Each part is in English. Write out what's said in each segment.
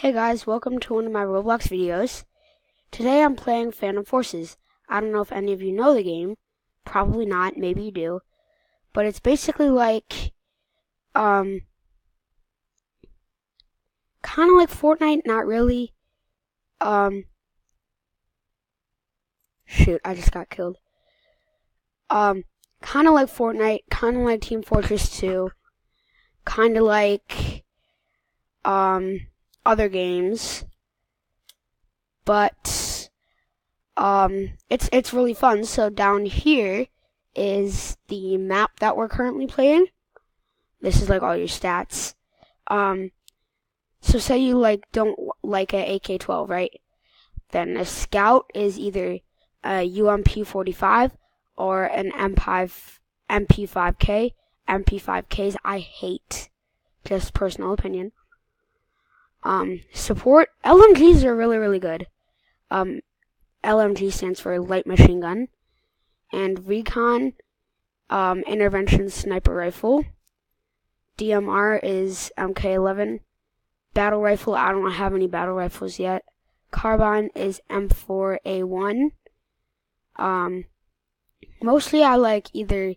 Hey guys, welcome to one of my Roblox videos. Today I'm playing Phantom Forces. I don't know if any of you know the game. Probably not, maybe you do. But it's basically like, kind of like Fortnite, not really. Shoot, I just got killed. Kind of like Fortnite, kind of like Team Fortress 2. Kind of like, other games. But it's really fun. So down here is the map that we're currently playing. This is like all your stats. So say you don't like a AK-12, right? Then a scout is either a UMP-45 or an MP5K. MP5Ks I hate. Just personal opinion. Support LMGs are really good. LMG stands for light machine gun, and recon, intervention sniper rifle. DMR is MK11. Battle rifle, I don't have any battle rifles yet. Carbine is M4A1. Mostly I like either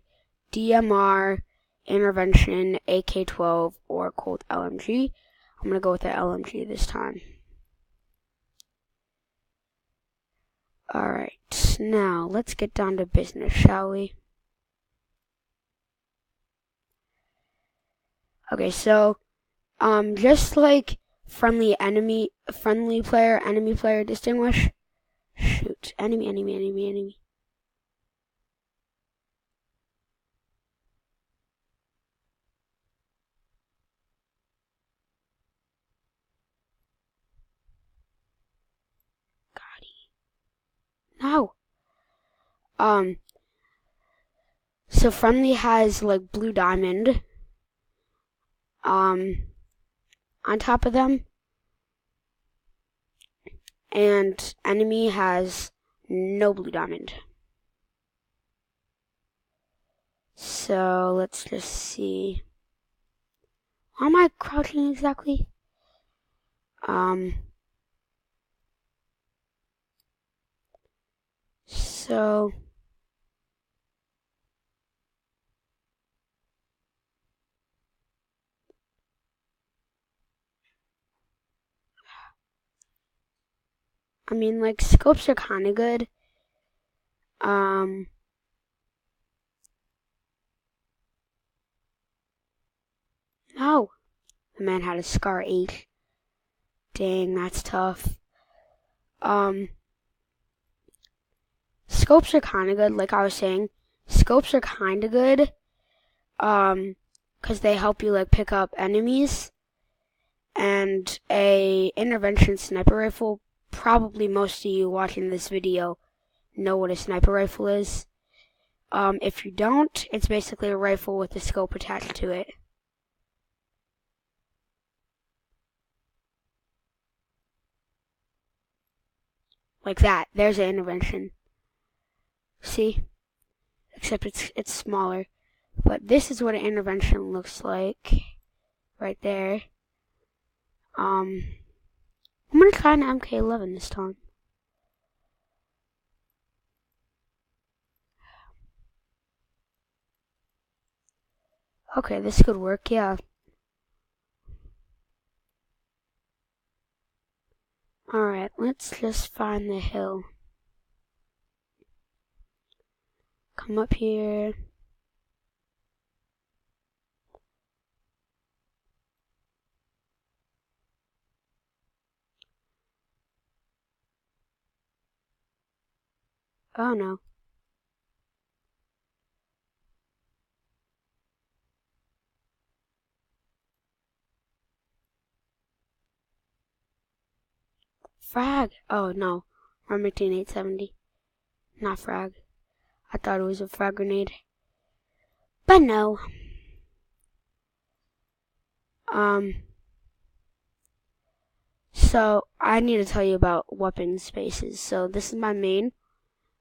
DMR, intervention, AK-12, or Colt LMG. I'm gonna go with the LMG this time. Alright, now let's get down to business, shall we? Okay, so, just like friendly player, enemy player distinguish. Shoot, enemy. No. So friendly has like blue diamond, on top of them, and enemy has no blue diamond. So let's just see. How am I crouching exactly? So I mean, like, scopes are kind of good. No. The man had a Scar 8. Dang, that's tough. Scopes are kind of good, like I was saying. Scopes are kind of good, because they help you, like, pick up enemies. And a intervention sniper rifle, probably most of you watching this video know what a sniper rifle is. If you don't, it's basically a rifle with a scope attached to it. Like that. There's an intervention. See? Except it's smaller. But this is what an intervention looks like. Right there. I'm gonna try an MK11 this time. Okay, this could work, yeah. Alright, let's just find the hill. Come up here. Oh no. Frag! Oh no. Remington 870. Not frag. I thought it was a frag grenade. But no. So I need to tell you about weapon spaces. So this is my main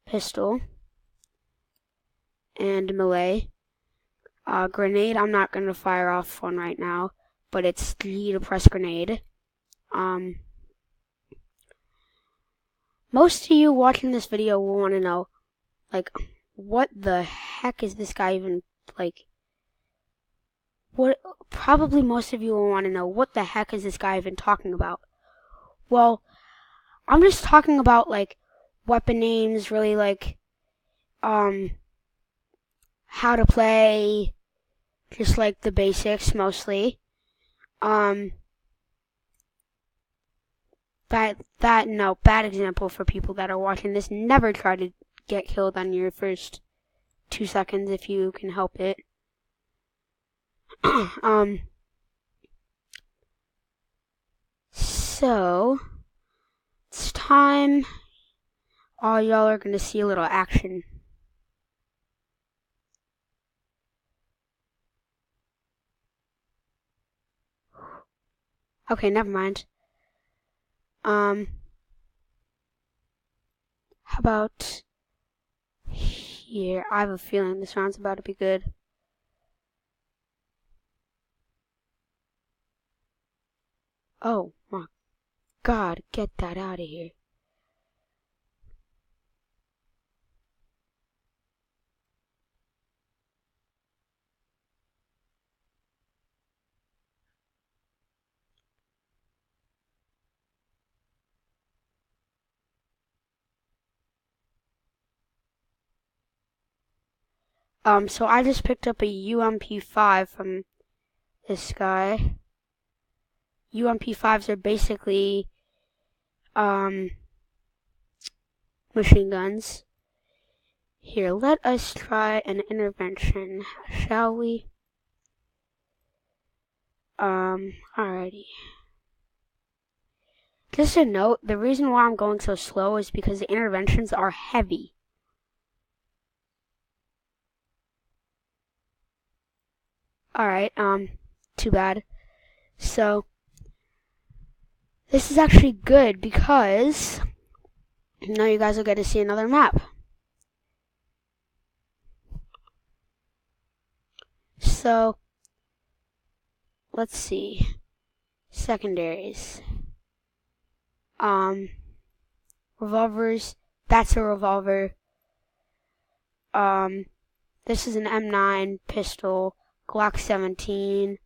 pistol and melee. Grenade, I'm not going to fire off one right now, but it's E to press grenade. Most of you watching this video will want to know, like, what the heck is this guy even, like, probably most of you will want to know, what the heck is this guy even talking about? Well, I'm just talking about, like, weapon names, really, like, how to play, just, like, the basics, mostly. Bad example for people that are watching this. Never try to get killed on your first 2 seconds if you can help it. So, it's time. All y'all are gonna see a little action. Okay, never mind. How about here? I have a feeling this round's about to be good. Oh my god, get that out of here. So I just picked up a UMP5 from this guy. UMP5s are basically, machine guns. Here, let us try an intervention, shall we? Alrighty. Just a note, the reason why I'm going so slow is because the interventions are heavy. Alright, too bad. So, this is actually good because now you guys will get to see another map. So, let's see. Secondaries. Revolvers. That's a revolver. This is an M9 pistol. Glock 17.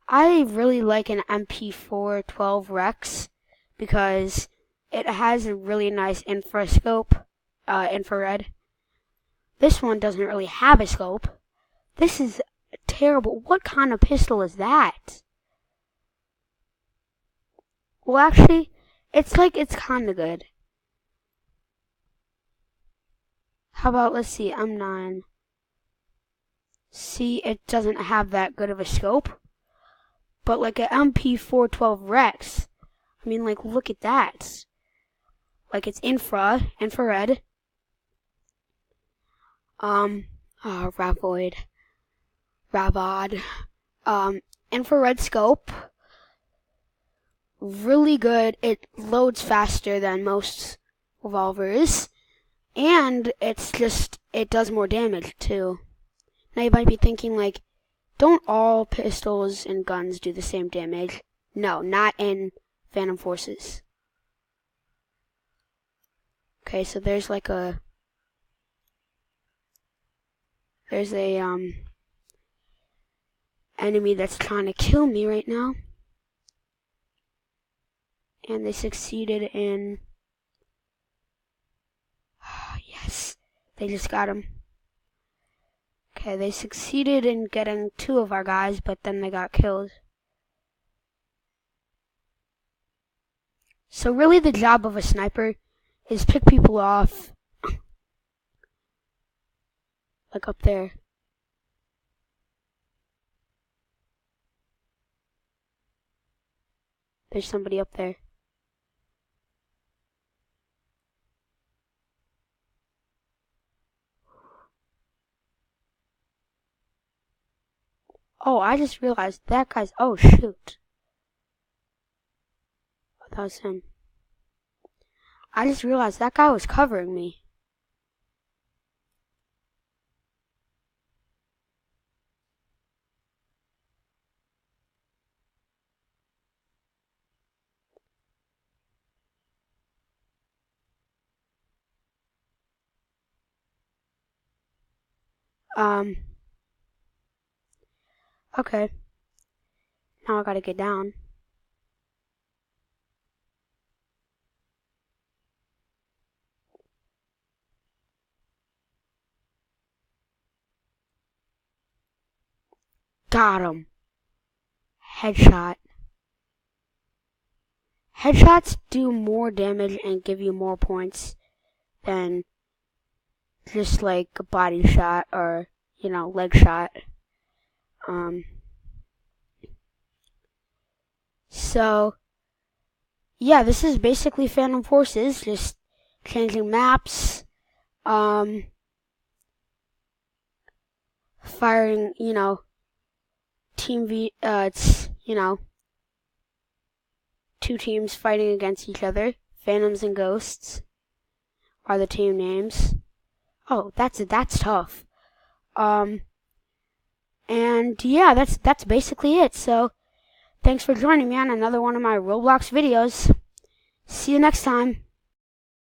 I really like an MP4 12 Rex because it has a really nice infrared. This one doesn't really have a scope. This is terrible. What kind of pistol is that? Well, actually, it's kind of good. How about, let's see, M9. See, it doesn't have that good of a scope. But like an MP412 Rex, I mean, like, look at that. Like, it's infrared. Ravoid. Infrared scope. Really good. It loads faster than most revolvers. And it does more damage too. Now you might be thinking, like, don't all pistols and guns do the same damage? No, not in Phantom Forces. Okay, so there's a enemy that's trying to kill me right now. And they succeeded in... yes, they just got him. Okay, they succeeded in getting 2 of our guys, but then they got killed. So really the job of a sniper is pick people off. Like up there. There's somebody up there. Oh, I just realized that guy's... oh, shoot. That was him. I just realized that guy was covering me. Okay. Now I gotta get down. Got him. Headshot. Headshots do more damage and give you more points than just like a body shot or, leg shot. So, yeah, this is basically Phantom Forces, just changing maps, firing, it's, two teams fighting against each other. Phantoms and Ghosts are the team names. Oh, that's tough. And yeah, that's basically it. So, thanks for joining me on another one of my Roblox videos. See you next time.